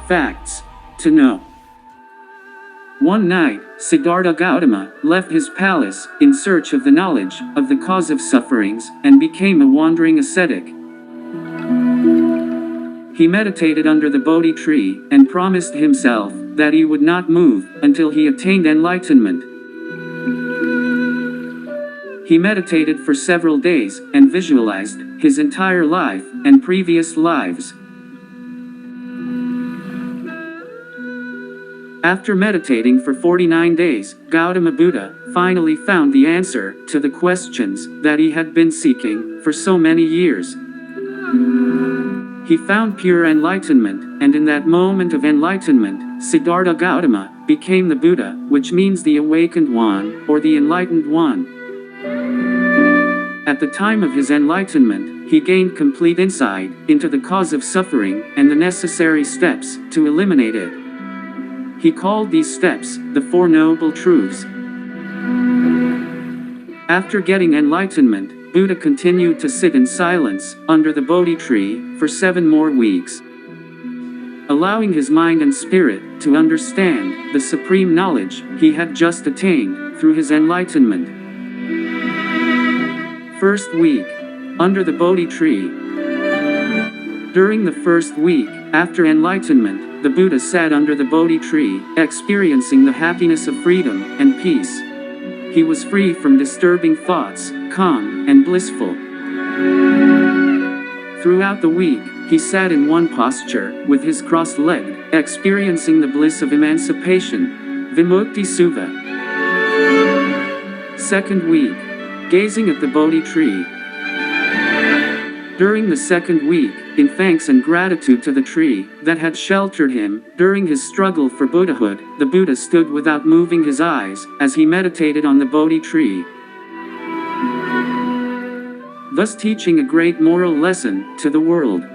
Facts to know. One night, Siddhartha Gautama left his palace in search of the knowledge of the cause of sufferings and became a wandering ascetic. He meditated under the Bodhi tree and promised himself that he would not move until he attained enlightenment. He meditated for several days and visualized his entire life and previous lives. After meditating for 49 days, Gautama Buddha finally found the answer to the questions that he had been seeking for so many years. He found pure enlightenment, and in that moment of enlightenment, Siddhartha Gautama became the Buddha, which means the awakened one, or the enlightened one. At the time of his enlightenment, he gained complete insight into the cause of suffering and the necessary steps to eliminate it. He called these steps the Four Noble Truths. After getting enlightenment, Buddha continued to sit in silence under the Bodhi tree for 7 more weeks, allowing his mind and spirit to understand the supreme knowledge he had just attained through his enlightenment. First week, under the Bodhi tree. During the first week, after enlightenment, the Buddha sat under the Bodhi tree, experiencing the happiness of freedom and peace. He was free from disturbing thoughts, calm and blissful. Throughout the week, he sat in one posture, with his crossed leg, experiencing the bliss of emancipation, Vimukti Sukha. Second week, gazing at the Bodhi tree. During the second week, in thanks and gratitude to the tree that had sheltered him during his struggle for Buddhahood, the Buddha stood without moving his eyes as he meditated on the Bodhi tree, thus teaching a great moral lesson to the world.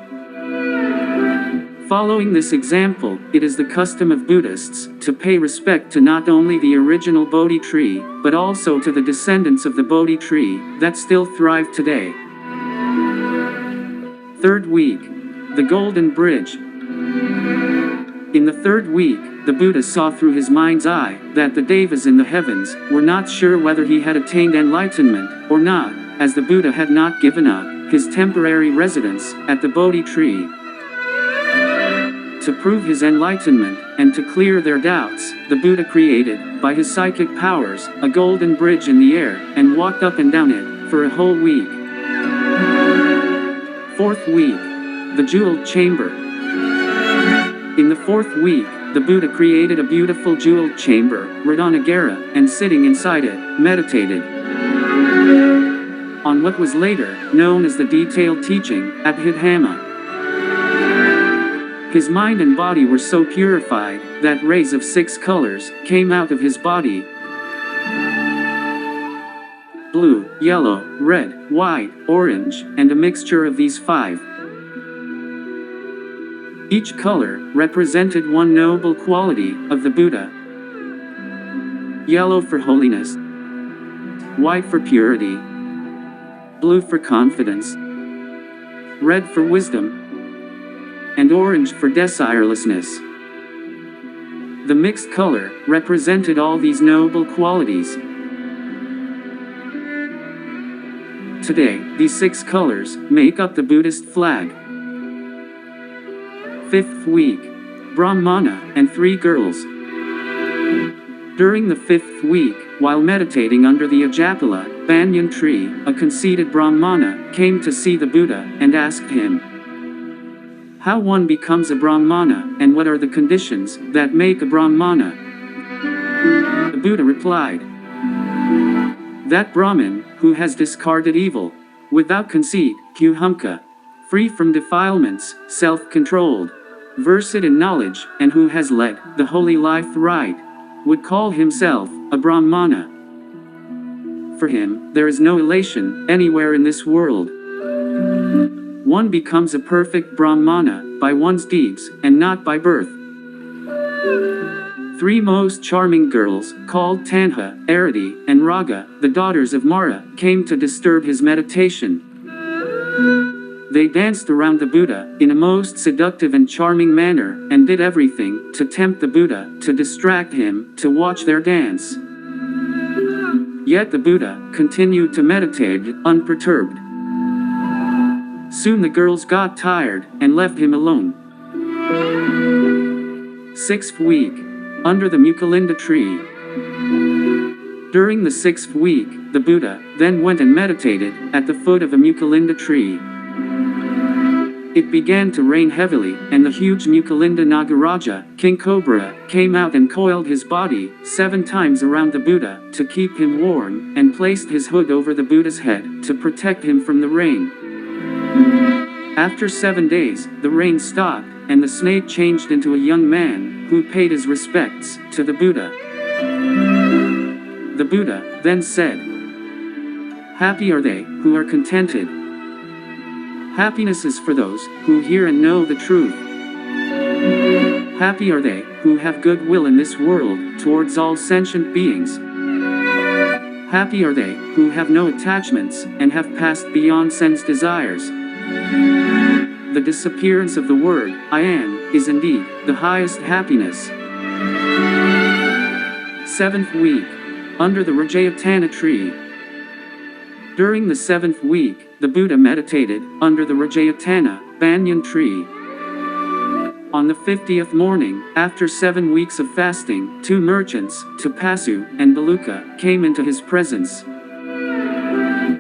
Following this example, it is the custom of Buddhists to pay respect to not only the original Bodhi tree, but also to the descendants of the Bodhi tree that still thrive today. Third week, the Golden Bridge. In the third week, the Buddha saw through his mind's eye that the devas in the heavens were not sure whether he had attained enlightenment or not, as the Buddha had not given up his temporary residence at the Bodhi tree. To prove his enlightenment and to clear their doubts, the Buddha created, by his psychic powers, a golden bridge in the air and walked up and down it for a whole week. Fourth week, the jeweled chamber. In the fourth week, the Buddha created a beautiful jeweled chamber, Radanagara, and sitting inside it, meditated on what was later known as the detailed teaching, Abhidhamma. His mind and body were so purified that rays of 6 colors came out of his body: blue, yellow, red, white, orange, and a mixture of these 5. Each color represented one noble quality of the Buddha. Yellow for holiness, white for purity, blue for confidence, red for wisdom, and orange for desirelessness. The mixed color represented all these noble qualities. Today, these 6 colors make up the Buddhist flag. Fifth week, Brahmana and 3 girls. During the 5th week, while meditating under the Ajapala banyan tree, a conceited Brahmana came to see the Buddha and asked him how one becomes a Brahmana and what are the conditions that make a Brahmana. The Buddha replied, that Brahmin who has discarded evil without conceit, kuhamka, free from defilements, self-controlled, versed in knowledge, and who has led the holy life right, would call himself a Brahmana. For him, there is no elation anywhere in this world. One becomes a perfect Brahmana by one's deeds and not by birth. 3 most charming girls, called Tana, Arati, and Raga, the daughters of Mara, came to disturb his meditation. They danced around the Buddha in a most seductive and charming manner, and did everything to tempt the Buddha, to distract him, to watch their dance. Yet the Buddha continued to meditate, unperturbed. Soon the girls got tired, and left him alone. 6th week. Under the Mukulinda tree. During the 6th week, the Buddha then went and meditated at the foot of a Mukulinda tree. It began to rain heavily, and the huge Mukulinda Nagaraja, King Cobra, came out and coiled his body 7 times around the Buddha to keep him warm, and placed his hood over the Buddha's head to protect him from the rain. After 7 days, the rain stopped, and the snake changed into a young man, who paid his respects to the Buddha. The Buddha then said, "Happy are they who are contented. Happiness is for those who hear and know the truth. Happy are they who have goodwill in this world towards all sentient beings. Happy are they who have no attachments and have passed beyond sense desires. The disappearance of the word, I am, is indeed the highest happiness." 7th week. Under the Rajeev Tana tree. During the 7th week, the Buddha meditated under the Rajeev Tana banyan tree. On the 50th morning, after 7 weeks of fasting, 2 merchants, Tapasu and Baluka, came into his presence.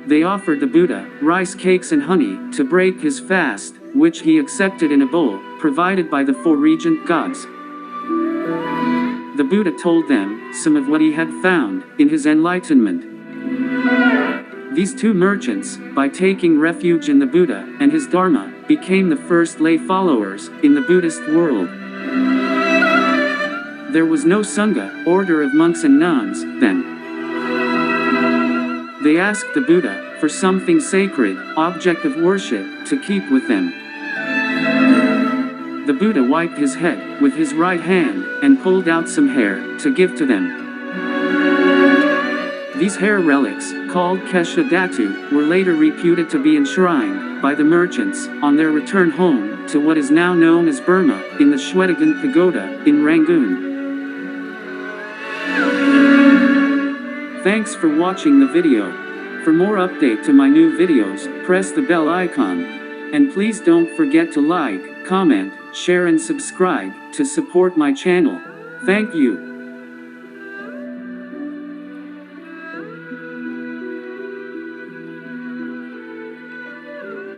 They offered the Buddha rice cakes and honey to break his fast, which he accepted in a bowl, provided by the 4 regent gods. The Buddha told them some of what he had found in his enlightenment. These 2 merchants, by taking refuge in the Buddha and his Dharma, became the first lay followers in the Buddhist world. There was no Sangha, order of monks and nuns, then. They asked the Buddha for something sacred, object of worship, to keep with them. The Buddha wiped his head with his right hand, and pulled out some hair to give to them. These hair relics, called Kesha Datu, were later reputed to be enshrined by the merchants on their return home to what is now known as Burma, in the Shwedagon Pagoda in Rangoon. Thanks for watching the video. For more update to my new videos, press the bell icon. And please don't forget to like, comment, share and subscribe to support my channel. Thank you.